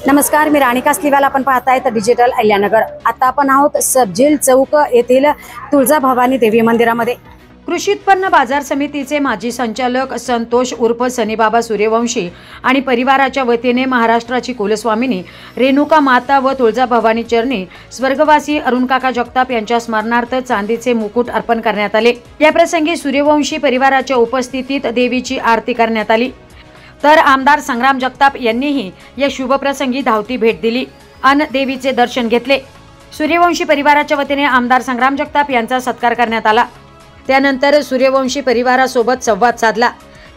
नमस्कार, मी राणी कासलीवाल. आपण पाहताय तर डिजिटल अहिल्यानगर. आता आपण आहोत सबजेल चौक येथील तुळजाभवानी देवी मंदिरामध्ये. कृषी उत्पन्न बाजार समितीचे माजी संचालक संतोष उर्फ सनीबाबा सूर्यवंशी आणि परिवाराच्या वतीने महाराष्ट्राची कुलस्वामिनी रेणुका माता व तुळजाभवानी चरणी स्वर्गवासी अरुणकाका जगताप यांच्या स्मरणार्थ चांदीचे मुकुट अर्पण करण्यात आले. या प्रसंगी सूर्यवंशी परिवाराच्या उपस्थितीत देवीची आरती करण्यात आली. तर आमदार संग्राम जगताप यांनीही या शुभप्रसंगी धावती भेट दिली आणि देवीचे दर्शन घेतले. सूर्यवंशी परिवाराच्या वतीने आमदार संग्राम जगताप यांचा सत्कार करण्यात आला. त्यानंतर सूर्यवंशी परिवारासोबत संवाद साधला.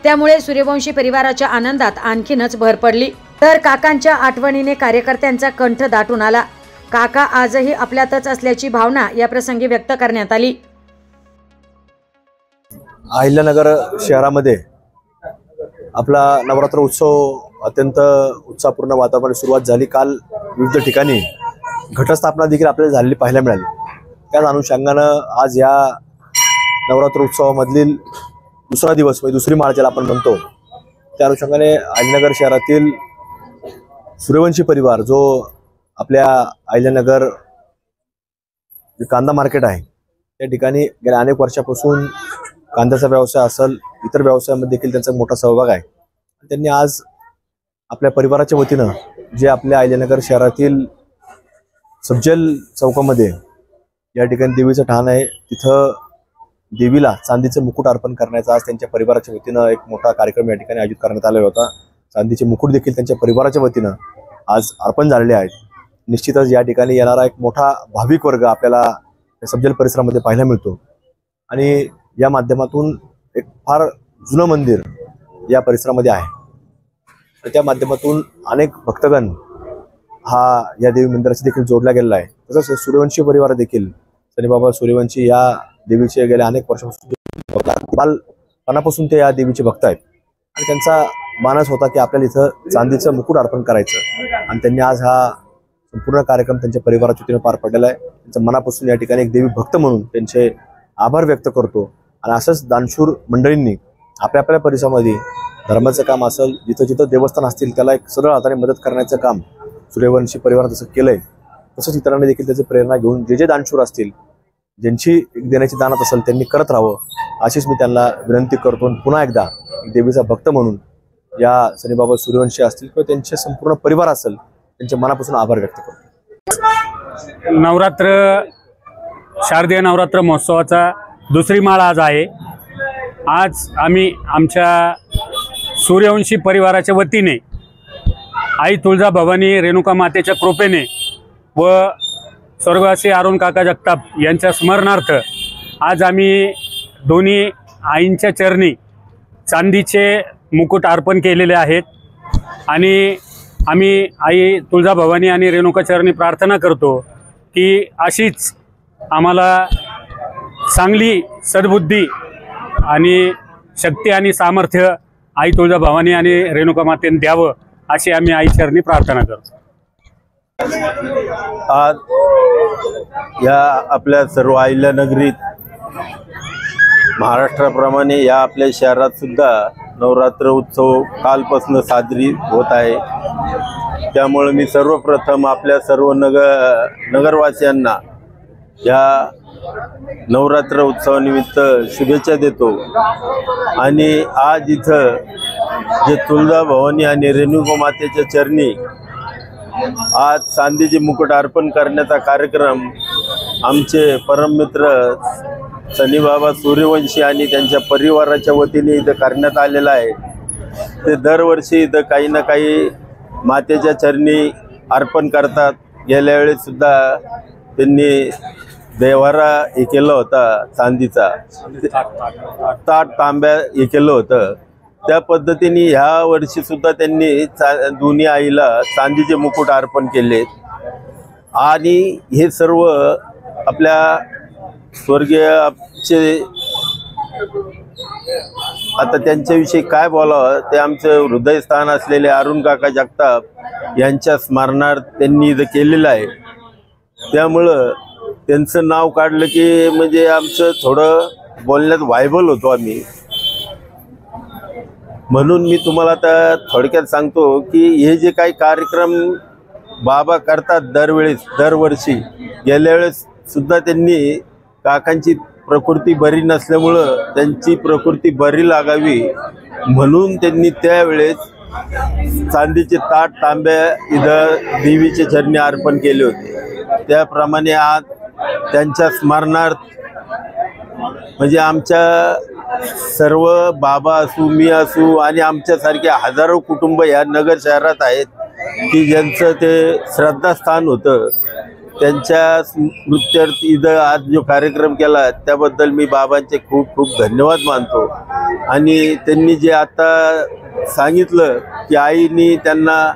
त्यामुळे सूर्यवंशी परिवाराच्या आनंदात आणखीनच भर पडली. तर काकांच्या आठवणीने कार्यकर्त्यांचा कंठ दाटून आला. काका आजही आपल्यातच असल्याची भावना या प्रसंगी व्यक्त करण्यात आली. अहिल्यानगर शहरामध्ये आपला नवरात्र उत्सव अत्यंत उत्साहपूर्ण वातावरण सुरुवात झाली. काल विविध ठिकाणी घटस्थापना देखील आपल्याला झालेली पाहायला मिळाली. त्याच अनुषंगानं आज या नवरात्र उत्सवामधील दुसरा दिवस म्हणजे दुसरी माळ ज्याला आपण म्हणतो, त्या अनुषंगाने अहिल्यानगर शहरातील सूर्यवंशी परिवार जो आपल्या अहिल्यानगर कांदा मार्केट आहे त्या ठिकाणी गेल्या अनेक वर्षापासून कांद्याचा व्यवसाय असेल, इतर व्यवसायामध्ये देखील त्यांचा मोठा सहभाग आहे. त्यांनी आज आपल्या परिवाराच्या वतीनं जे आपल्या अहिल्यानगर शहरातील सबजेल चौकामध्ये या ठिकाणी देवीचं ठाण आहे, तिथं देवीला चांदीचे मुकुट अर्पण करण्याचा आज त्यांच्या परिवाराच्या वतीनं एक मोठा कार्यक्रम या ठिकाणी आयोजित करण्यात आलेला होता. चांदीचे मुकुट देखील त्यांच्या परिवाराच्या वतीनं आज अर्पण झालेले आहेत. निश्चितच या ठिकाणी येणारा एक मोठा भाविक वर्ग आपल्याला सबजेल परिसरामध्ये पाहायला मिळतो आणि या माध्यमातून एक फार जुनं मंदिर या परिसरामध्ये आहे. त्या माध्यमातून अनेक भक्तगण हा या देवी मंदिराशी देखील जोडला गेलेला आहे. तसंच सूर्यवंशी परिवार देखील सनीबाबा सूर्यवंशी या देवीचे गेल्या अनेक वर्षापासून बालपणापासून ते या देवीचे भक्त आहेत आणि त्यांचा मानस होता की आपल्याला इथं चांदीचं मुकुट अर्पण करायचं आणि त्यांनी आज हा संपूर्ण कार्यक्रम त्यांच्या परिवाराच्या वतीनं पार पडलेला आहे. त्यांच्या मनापासून या ठिकाणी एक देवी भक्त म्हणून त्यांचे आभार व्यक्त करतो. आणि असंच दानशूर मंडळींनी आपल्या आपल्या परिसरामध्ये धर्माचं काम असेल, जिथं जिथं देवस्थान असतील त्याला एक सरळ हाताने मदत करण्याचं काम सूर्यवंशी परिवारानं जसं केलंय, तसंच इतरांनी देखील त्याची प्रेरणा घेऊन जे दानशूर असतील, ज्यांची एक देण्याची दानत असेल त्यांनी करत राहावं अशीच मी त्यांना विनंती करतो. पुन्हा एकदा देवीचा भक्त म्हणून या सनीबाबा सूर्यवंशी असतील किंवा त्यांचे संपूर्ण परिवार असेल त्यांच्या मनापासून आभार व्यक्त करतो. नवरात्र शारदीय नवरात्र महोत्सवाचा दुसरी माळ आज आहे. आज आम्ही आमच्या सूर्यवंशी परिवाराच्या वतीने आई तुळजाभवानी रेणुका मातेच्या कृपेने व स्वर्गवासी अरुणकाका जगताप यांच्या स्मरणार्थ आज आम्ही दोन्ही आईंच्या चरणी चांदीचे मुकुट अर्पण केलेले आहेत आणि आम्ही आई तुळजाभवानी आणि रेणुका चरणी प्रार्थना करतो की अशीच आम्हाला चांगली सद्बुद्धी आणि शक्ती आणि सामर्थ्य आई तुळजाभवानी आणि रेणुका मातेने द्यावं अशी आम्ही आई चरणी प्रार्थना करतो. आज या आपल्या सर्व अहिल्यानगरीत महाराष्ट्राप्रमाणे या आपल्या शहरात सुद्धा नवरात्र उत्सव कालपासून साजरी होत आहे. त्यामुळे मी सर्वप्रथम आपल्या सर्व नगरवासियांना या नवरात्र उत्सवानिमित्त शुभेच्छा देतो. आणि आज इथं जे तुळजाभवानी आणि रेणुका मातेच्या चरणी आज चांदीचे मुकुट अर्पण करण्याचा कार्यक्रम आमचे परममित्र सनीबाबा सूर्यवंशी आणि त्यांच्या परिवाराच्या वतीने इथं करण्यात आलेला आहे. ते दरवर्षी इथं काही ना काही मातेच्या चरणी अर्पण करतात. गेल्या वेळेस सुद्धा त्यांनी देवारा हे केलं होता, चांदीचा ताट तांब्या हे केलं होतं. त्या पद्धतीने ह्या वर्षी सुद्धा त्यांनी दोन्ही आईला चांदीचे मुकुट अर्पण केले. आणि हे सर्व आपल्या स्वर्गीय आता त्यांच्याविषयी काय बोलावं ते आमचं हृदयस्थान असलेले अरुणकाका जगताप यांच्या स्मरणार्थ त्यांनी इथं केलेलं आहे. त्यामुळं त्यांचं नाव काढलं की म्हणजे आमचं थोडं बोलण्यात व्हायबल होतो आम्ही. म्हणून मी तुम्हाला आता थोडक्यात सांगतो की हे जे काही कार्यक्रम बाबा करतात दरवर्षी. गेल्या वेळेस सुद्धा त्यांनी काकांची प्रकृती बरी नसल्यामुळं त्यांची प्रकृती बरी लागावी म्हणून त्यांनी त्यावेळेस चांदीचे ताट तांब्या इथं देवीचे चरणी अर्पण केले होते. त्याप्रमाणे आज त्यांच्या स्मरणार्थ म्हणजे आमच्या सर्व बाबा असू, मी असू आणि आमच्यासारखे हजारो कुटुंब या नगर शहरात आहेत की ज्यांचं ते श्रद्धास्थान होतं. त्यांच्या स्मृत्यर्थ इथं आज जो कार्यक्रम केला त्याबद्दल मी बाबांचे खूप खूप धन्यवाद मानतो. आणि त्यांनी जे आता सांगितलं की आईनी त्यांना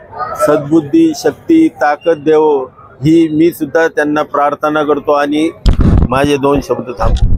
सद्बुद्धी, शक्ती, ताकद देवो, ही मी सुद्धा त्यांना प्रार्थना करतो आणि माझे 2 शब्द थांबतो.